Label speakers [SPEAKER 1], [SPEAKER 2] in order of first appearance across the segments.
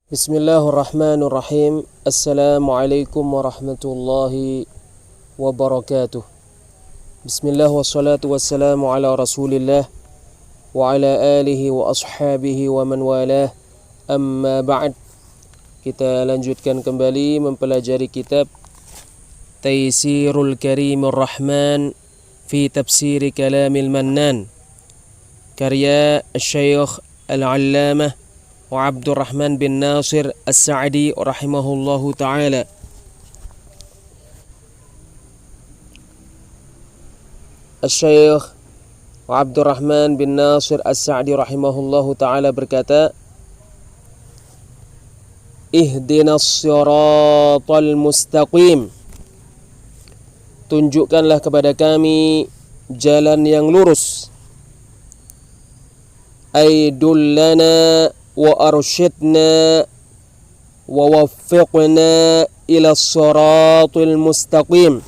[SPEAKER 1] Bismillahirrahmanirrahim. Assalamualaikum warahmatullahi wabarakatuh. Bismillah wassalatu wassalamu ala rasulillah wa ala alihi wa ashabihi wa man walah. Amma ba'd. Kita lanjutkan kembali mempelajari kitab Taysirul Karimur Rahman fi Tafsir Kalamil Mannan, karya Syekh Al-Allamah wa Abdurrahman bin Nasir As-Sa'di rahimahullahu ta'ala. Syekh wa Abdurrahman bin Nasir As-Sa'di rahimahullahu ta'ala berkata, Ihdinas siratal mustaqim. Tunjukkanlah kepada kami jalan yang lurus. Aidullana wa arsyidna wa waffiqna ila siratil mustaqim,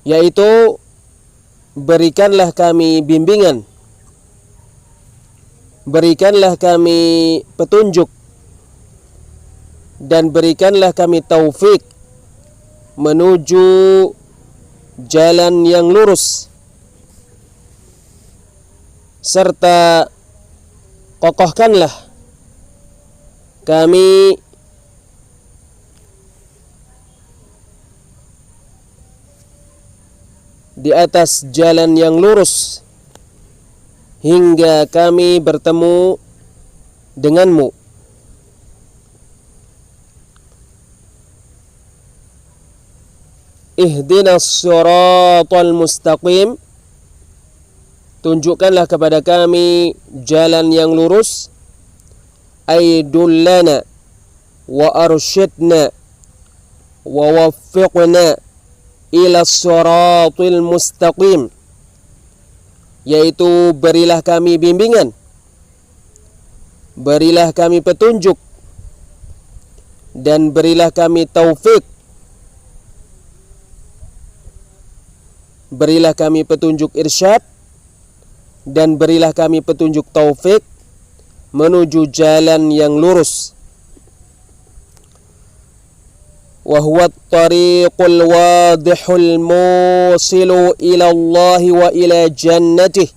[SPEAKER 1] yaitu berikanlah kami bimbingan, berikanlah kami petunjuk, dan berikanlah kami taufik menuju jalan yang lurus, serta kokohkanlah kami di atas jalan yang lurus hingga kami bertemu denganmu. Ihdinas siratal mustaqim. Tunjukkanlah kepada kami jalan yang lurus. Aidullana wa arsyidna wa waffiqna ila siratil mustaqim, yaitu berilah kami bimbingan, berilah kami petunjuk, dan berilah kami taufik, berilah kami petunjuk irsyad, dan berilah kami petunjuk taufik menuju jalan yang lurus. Wa huwa at-tariqul wadihul musilu ila Allah wa ila jannatih.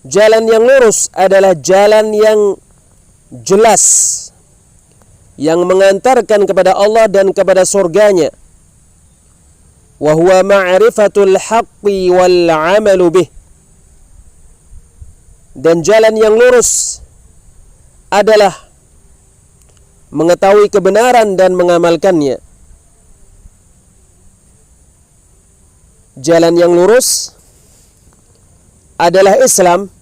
[SPEAKER 1] Jalan yang lurus adalah jalan yang jelas, yang mengantarkan kepada Allah dan kepada surganya. Wa huwa ma'rifatul haqqi wal 'amalu bih. Dan jalan yang lurus adalah mengetahui kebenaran dan mengamalkannya. Jalan yang lurus adalah Islam,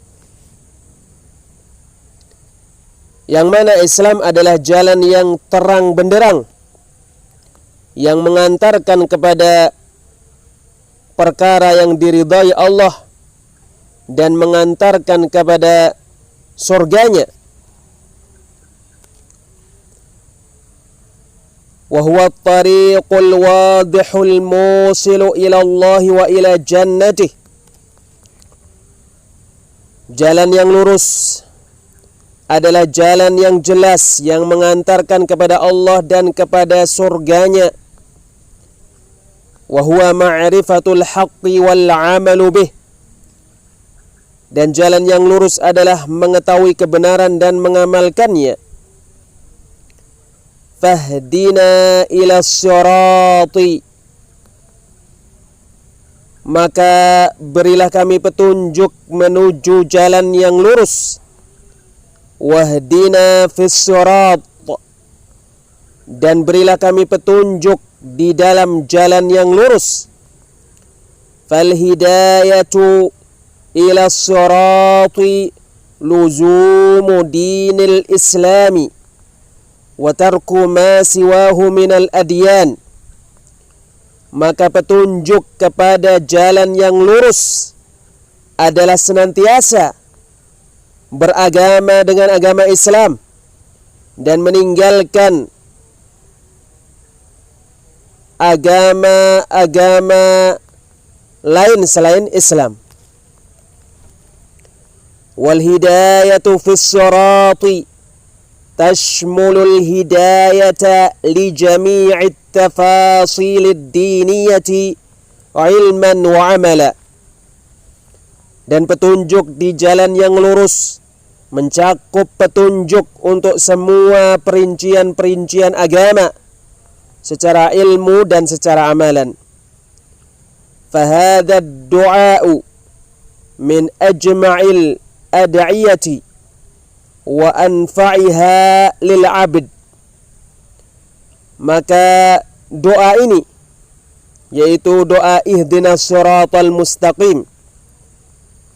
[SPEAKER 1] yang mana Islam adalah jalan yang terang benderang, yang mengantarkan kepada perkara yang diridhai Allah dan mengantarkan kepada surganya. Wa huwa at-tariqul wadihul musilu ila Allah wa ila jannatih. Jalan yang lurus adalah jalan yang jelas, yang mengantarkan kepada Allah dan kepada surganya. Wa huwa ma'rifatul haqqi wal 'amalu bih. Dan jalan yang lurus adalah mengetahui kebenaran dan mengamalkannya. Fahdina ila sirati. Maka berilah kami petunjuk menuju jalan yang lurus. Wahdina fis sirat. Dan berilah kami petunjuk di dalam jalan yang lurus. Fal hidayatu ila sirati luzumu dinil islami wa tarku ma siwahu minal adyan. Maka petunjuk kepada jalan yang lurus adalah senantiasa beragama dengan agama Islam dan meninggalkan agama-agama lain selain Islam. wal hidayatu fis sirati tashmulul hidayata li jami'it tafasilid diniyati ilman wa amala. Dan petunjuk di jalan yang lurus mencakup petunjuk untuk semua perincian-perincian agama secara ilmu dan secara amalan. Fahadha ad-du'a'u min ajma'il ad'iyati wa anfa'iha lil 'abd. Maka doa ini, yaitu doa ihdinas siratal mustaqim,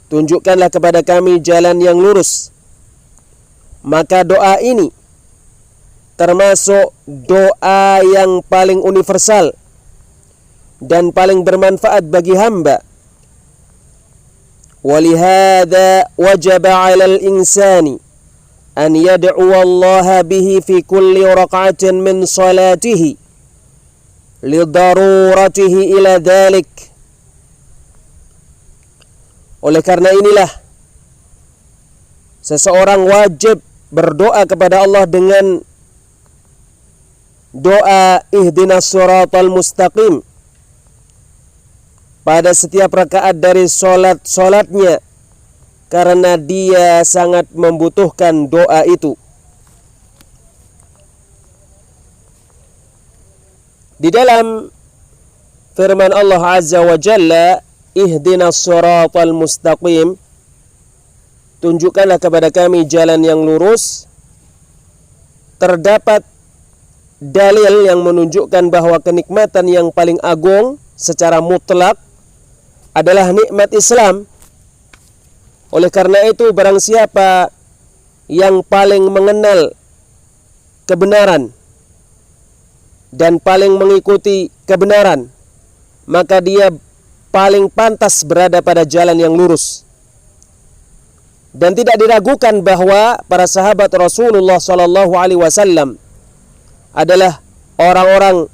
[SPEAKER 1] tunjukkanlah kepada kami jalan yang lurus. Maka doa ini termasuk doa yang paling universal dan paling bermanfaat bagi hamba. Walihada wajaba 'alal insani an yad'u Allah bihi fi kulli raq'atin min salatihi li daruratihi ila dhalik. Oleh karena inilah seseorang wajib berdoa kepada Allah dengan doa ihdinas siratal mustaqim pada setiap rakaat dari solatnya, karena dia sangat membutuhkan doa itu. Di dalam firman Allah Azza wa Jalla, ihdinas siratal mustaqim, tunjukkanlah kepada kami jalan yang lurus, terdapat dalil yang menunjukkan bahwa kenikmatan yang paling agung secara mutlak adalah nikmat Islam. Oleh karena itu, barang siapa yang paling mengenal kebenaran dan paling mengikuti kebenaran, maka dia paling pantas berada pada jalan yang lurus. Dan tidak diragukan bahwa para sahabat Rasulullah SAW adalah orang-orang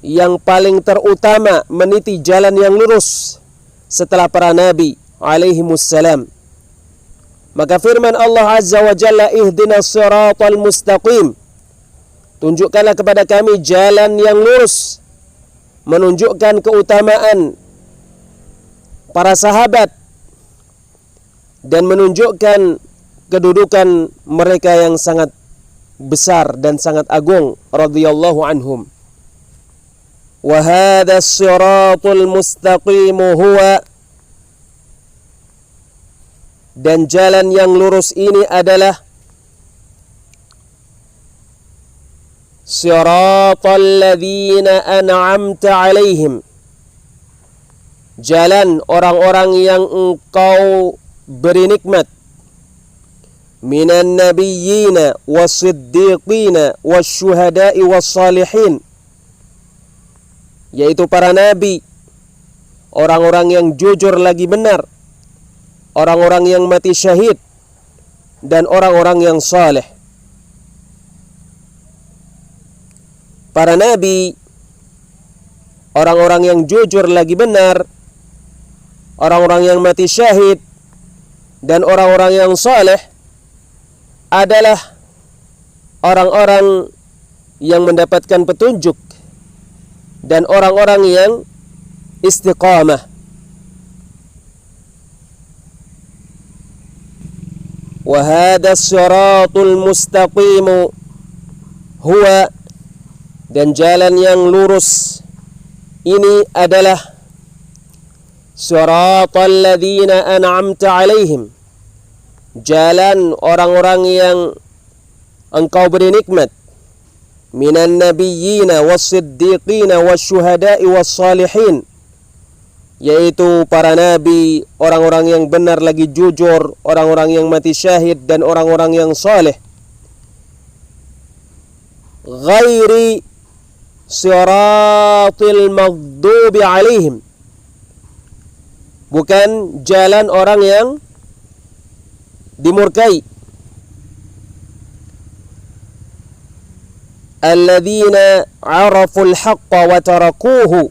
[SPEAKER 1] yang paling terutama meniti jalan yang lurus setelah para nabi alaihimussalam. Maka firman Allah Azza wa Jalla, ihdinas siratal mustaqim, tunjukkanlah kepada kami jalan yang lurus, menunjukkan keutamaan para sahabat dan menunjukkan kedudukan mereka yang sangat besar dan sangat agung radhiyallahu anhum. Wa hadha as-siratul mustaqim huwa, dan jalan yang lurus ini adalah siratal ladzina an'amta alaihim, jalan orang-orang yang engkau beri nikmat, minan nabiyyina was-siddiqina wasyuhada'i was-salihin, yaitu para nabi, orang-orang yang jujur lagi benar, orang-orang yang mati syahid, dan orang-orang yang saleh. Para nabi, orang-orang yang jujur lagi benar, orang-orang yang mati syahid, dan orang-orang yang saleh adalah orang-orang yang mendapatkan petunjuk dan orang-orang yang istiqamah. Wa hadha as-siratul mustaqim huwa, dan jalan yang lurus ini adalah siratal ladzina an'amta alaihim, jalan orang-orang yang engkau beri nikmat, minan nabiyyina was-siddiqina wasyuhada'i was-salihin, yaitu para nabi, orang-orang yang benar lagi jujur, orang-orang yang mati syahid, dan orang-orang yang saleh. Ghairi siratil maghdubi alaihim, bukan jalan orang yang dimurkai. Alladzina araful haqqa wa tarakuhu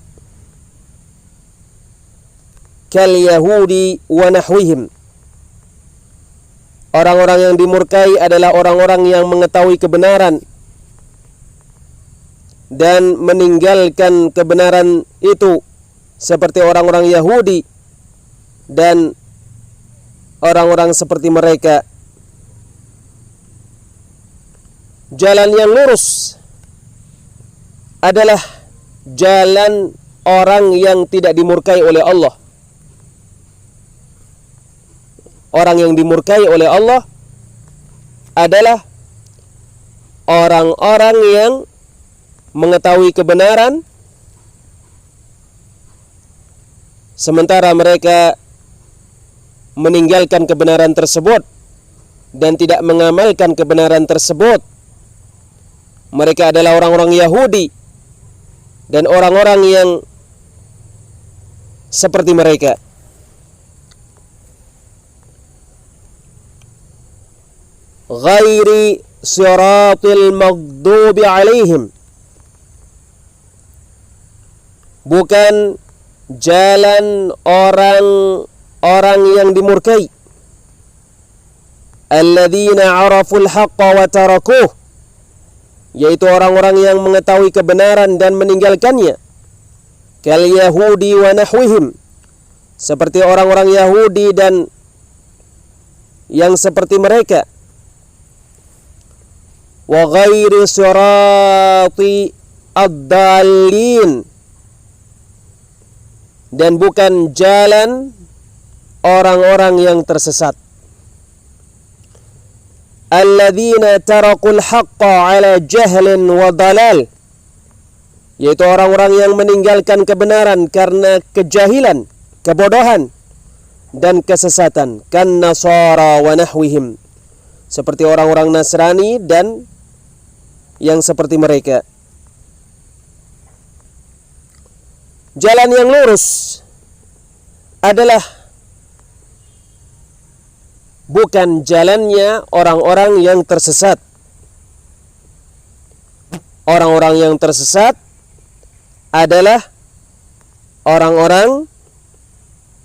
[SPEAKER 1] kal yahudi wa nahwihim, Orang-orang yang dimurkai adalah orang-orang yang mengetahui kebenaran dan meninggalkan kebenaran itu, seperti orang-orang Yahudi dan orang-orang seperti mereka. Jalan yang lurus adalah jalan orang yang tidak dimurkai oleh Allah. Orang yang dimurkai oleh Allah adalah orang-orang yang mengetahui kebenaran sementara mereka meninggalkan kebenaran tersebut dan tidak mengamalkan kebenaran tersebut. Mereka adalah orang-orang Yahudi dan orang-orang yang seperti mereka. Ghairi siratil maghdubi alaihim, bukan jalan orang-orang yang dimurkai. Alladzina araful haqqa wa tarakuh, yaitu orang-orang yang mengetahui kebenaran dan meninggalkannya. Kal yahudi wa nahwihim, seperti orang-orang Yahudi dan yang seperti mereka. Wa ghairi sirati ad-dallin, dan bukan jalan orang-orang yang tersesat. Alladzina tarakul haqqa ala jahlin wa dalal, yaitu orang-orang yang meninggalkan kebenaran karena kejahilan, kebodohan dan kesesatan. Kan nasara wa nahwihim, seperti orang-orang Nasrani dan yang seperti mereka. Jalan yang lurus adalah bukan jalannya orang-orang yang tersesat. Orang-orang yang tersesat adalah orang-orang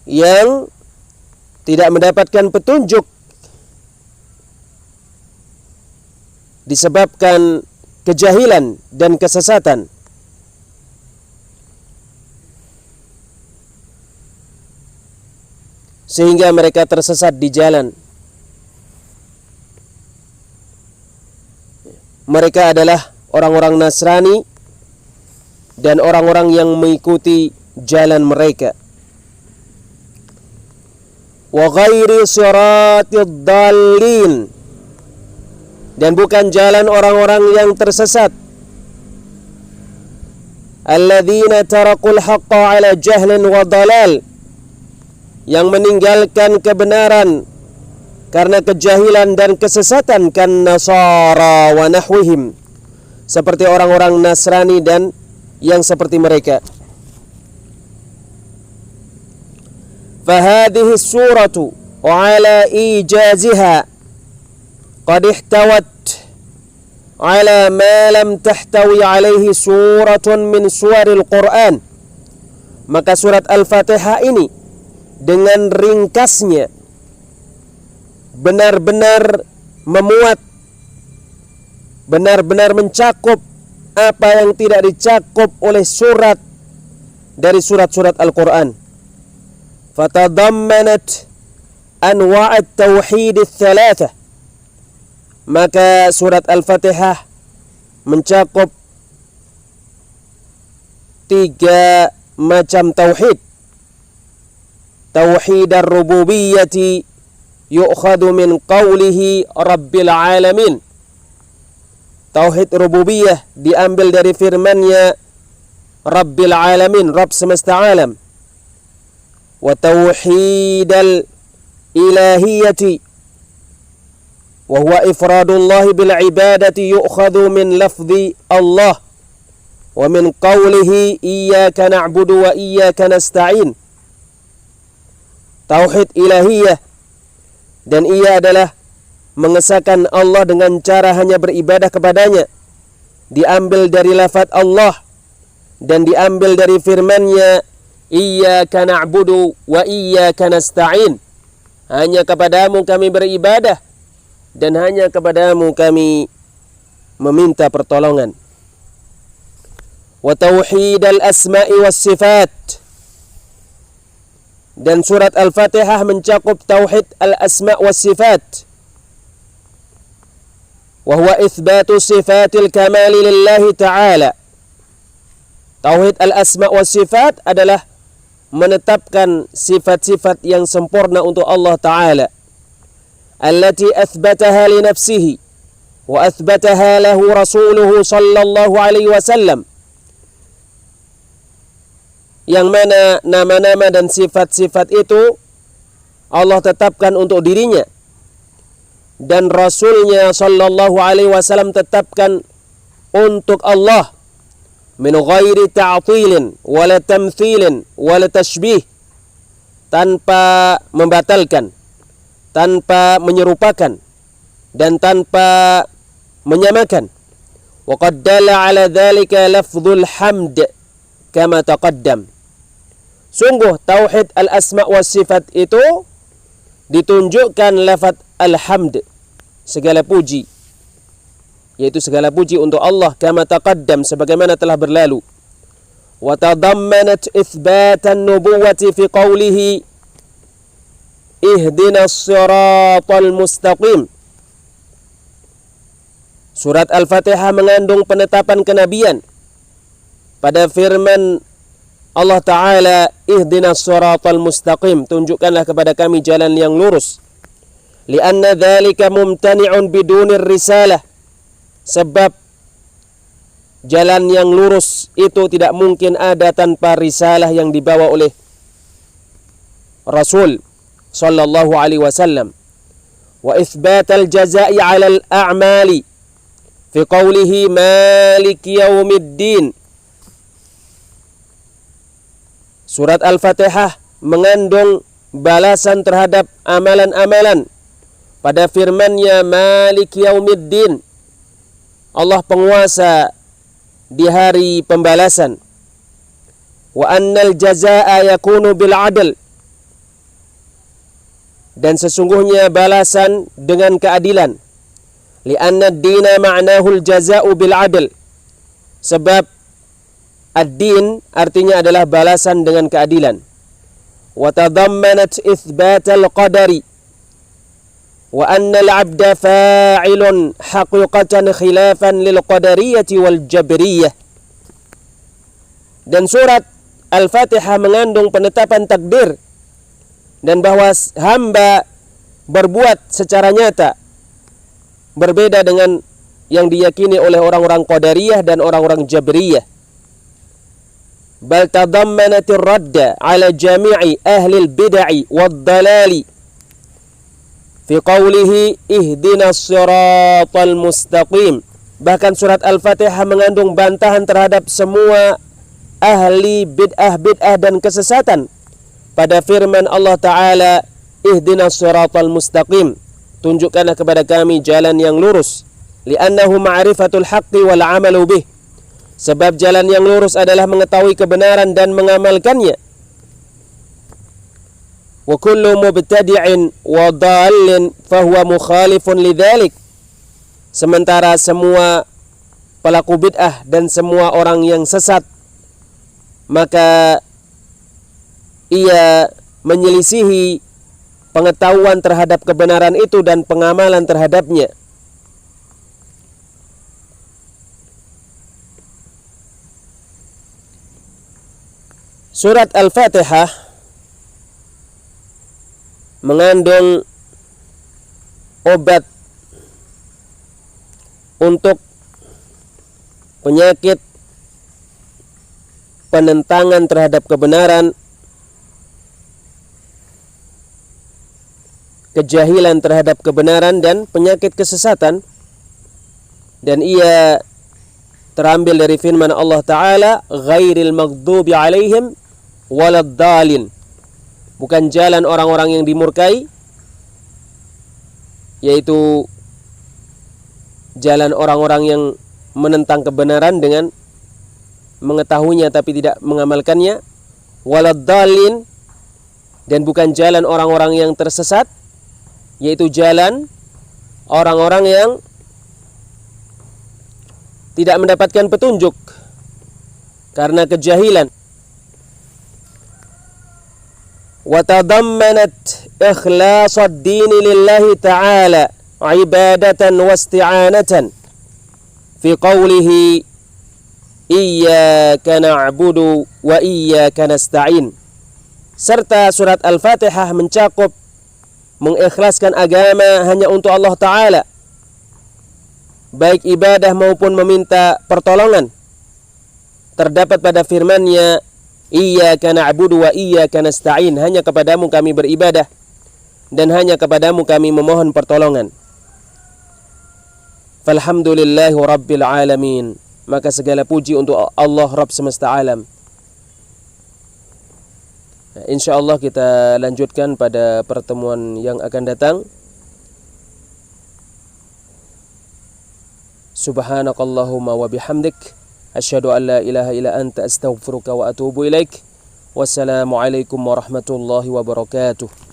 [SPEAKER 1] yang tidak mendapatkan petunjuk disebabkan kejahilan dan kesesatan. Sehingga mereka tersesat di jalan. Mereka adalah orang-orang Nasrani dan orang-orang yang mengikuti jalan mereka. Wa ghairi siratid dallin, dan bukan jalan orang-orang yang tersesat. Alladzina tarakul haqqa ala jahlin wa dalal, yang meninggalkan kebenaran karena kejahilan dan kesesatan. Kan nasara wa nahwihim, seperti orang-orang Nasrani dan yang seperti mereka. Fahadhihi suratu ala ijaziha qad ihtawat ala ma lam tahtawi alaihi suratun min suwaril Quran. Maka surat Al-Fatihah ini dengan ringkasnya benar-benar memuat, benar-benar mencakup apa yang tidak dicakup oleh surat dari surat-surat Al-Quran. Fatadammanat anwa'at tauhid ats-tsalatsah, maka surat Al-Fatihah mencakup 3 macam tauhid. Tauhid ar-rububiyyati yu'khadhu min qawlihi rabbil alamin. Tauhid rububiyah diambil dari firman-Nya Rabbil alamin, Rabb semesta alam. Wa tauhid al-ilahiyyati wa huwa ifradullah bil ibadati yu'khadhu min lafzi Allah wa min qawlihi iyyaka na'budu wa iyyaka nasta'in. Tauhid ilahiyah, dan ia adalah mengesahkan Allah dengan cara hanya beribadah kepadanya, diambil dari lafaz Allah dan diambil dari firman-Nya iyyaka na'budu wa iyyaka nasta'in, hanya kepadamu kami beribadah dan hanya kepadamu kami meminta pertolongan. Wa tauhid al-asma'i was sifat, dan surat Al-Fatihah mencakup tauhid al-asma' was sifat, wa huwa itsbatu sifatil kamali lillahi ta'ala. Tauhid al-asma' was sifat adalah menetapkan sifat-sifat yang sempurna untuk Allah Ta'ala, allati athbataha li nafsihi wa athbataha lahu rasuluhu sallallahu alaihi wasallam, yang mana nama-nama dan sifat-sifat itu Allah tetapkan untuk dirinya dan Rasulnya sallallahu alaihi wasallam tetapkan untuk Allah, min ghairi ta'tilin wala tamthilin wala tashbih, tanpa membatalkan, tanpa menyerupakan, dan tanpa menyamakan. Wa qad dalla ala dzalika lafdzul hamd kama taqaddam. Sungguh tauhid al-asma' was sifat itu ditunjukkan lafaz alhamd, segala puji, yaitu segala puji untuk Allah, kama taqaddam, sebagaimana telah berlalu. Wa tadammanat itsbatan nubuwwati fi qawlihi ihdinas siratal mustaqim. Surat Al-Fatihah mengandung penetapan kenabian pada firman Allah Ta'ala, ihdinas siratal mustaqim, tunjukkanlah kepada kami jalan yang lurus. Lianna dzalika mumtani'un bidunir risalah, sebab jalan yang lurus itu tidak mungkin ada tanpa risalah yang dibawa oleh Rasul sallallahu alaihi wasallam. Wa itsbatal jazaa'i 'alal a'mali fi qawlihi maliki yaumiddin. Surat Al-Fatihah mengandung balasan terhadap amalan-amalan pada firman-Nya maliki yaumiddin, Allah penguasa di hari pembalasan. Wa annal jazaa'a yakunu bil 'adl, dan sesungguhnya balasan dengan keadilan. Lianna ad-dina ma'nahu al-jazaa'u bil 'adl, sebab ad-din artinya adalah balasan dengan keadilan. Wa tadammanat itsbatal qadari wa anna al-'abda fa'ilun haqiqatan khilafan lil qadariyati wal jabriyah. Dan surat Al-Fatihah mengandung penetapan takdir, dan bahwa hamba berbuat secara nyata, berbeda dengan yang diyakini oleh orang-orang Qadariyah dan orang-orang Jabriyah. Bal tadammanatir radda ala jami'i ahli al-bid'i wad-dalali fi qawlihi ihdinas siratal mustaqim. Bahkan surat Al-Fatihah mengandung bantahan terhadap semua ahli bid'ah dan kesesatan pada firman Allah Ta'ala, ihdinas siratal mustaqim, tunjukkanlah kepada kami jalan yang lurus. Li'annahu ma'rifatul haqqi wal 'amalu bih, sebab jalan yang lurus adalah mengetahui kebenaran dan mengamalkannya. Wa kullu mubtadi'in wa dhalin fahuwa mukhalifun lidzalik, sementara semua pelaku bid'ah dan semua orang yang sesat, maka ia menyelisihi pengetahuan terhadap kebenaran itu dan pengamalan terhadapnya. Surat Al-Fatihah mengandung obat untuk penyakit penentangan terhadap kebenaran, kejahilan terhadap kebenaran, dan penyakit kesesatan. Dan ia terambil dari firman Allah Ta'ala, ghairil maghdubi alaihim waladdallin, bukan jalan orang-orang yang dimurkai, yaitu jalan orang-orang yang menentang kebenaran dengan mengetahuinya tapi tidak mengamalkannya, waladdallin, dan bukan jalan orang-orang yang tersesat, yaitu jalan orang-orang yang tidak mendapatkan petunjuk karena kejahilan. Wa tadammanat ikhlashad din lillahi ta'ala ibadatan wa isti'anatan fi qawlihi iyyaka na'budu wa iyyaka nasta'in. Serta surat Al-Fatihah mencakup mengikhlaskan agama hanya untuk Allah Ta'ala, baik ibadah maupun meminta pertolongan. Terdapat pada firman-Nya, iyyaka na'budu wa iyyaka nasta'in, hanya kepadamu kami beribadah dan hanya kepadamu kami memohon pertolongan. Falhamdulillahi rabbil alamin. Maka segala puji untuk Allah Rabb semesta alam. InsyaAllah kita lanjutkan pada pertemuan yang akan datang. Subhanakallahumma wa bihamdik, asyhadu an la ilaha illa anta astaghfiruka wa atubu ilaik. Wassalamualaikum warahmatullahi wabarakatuh.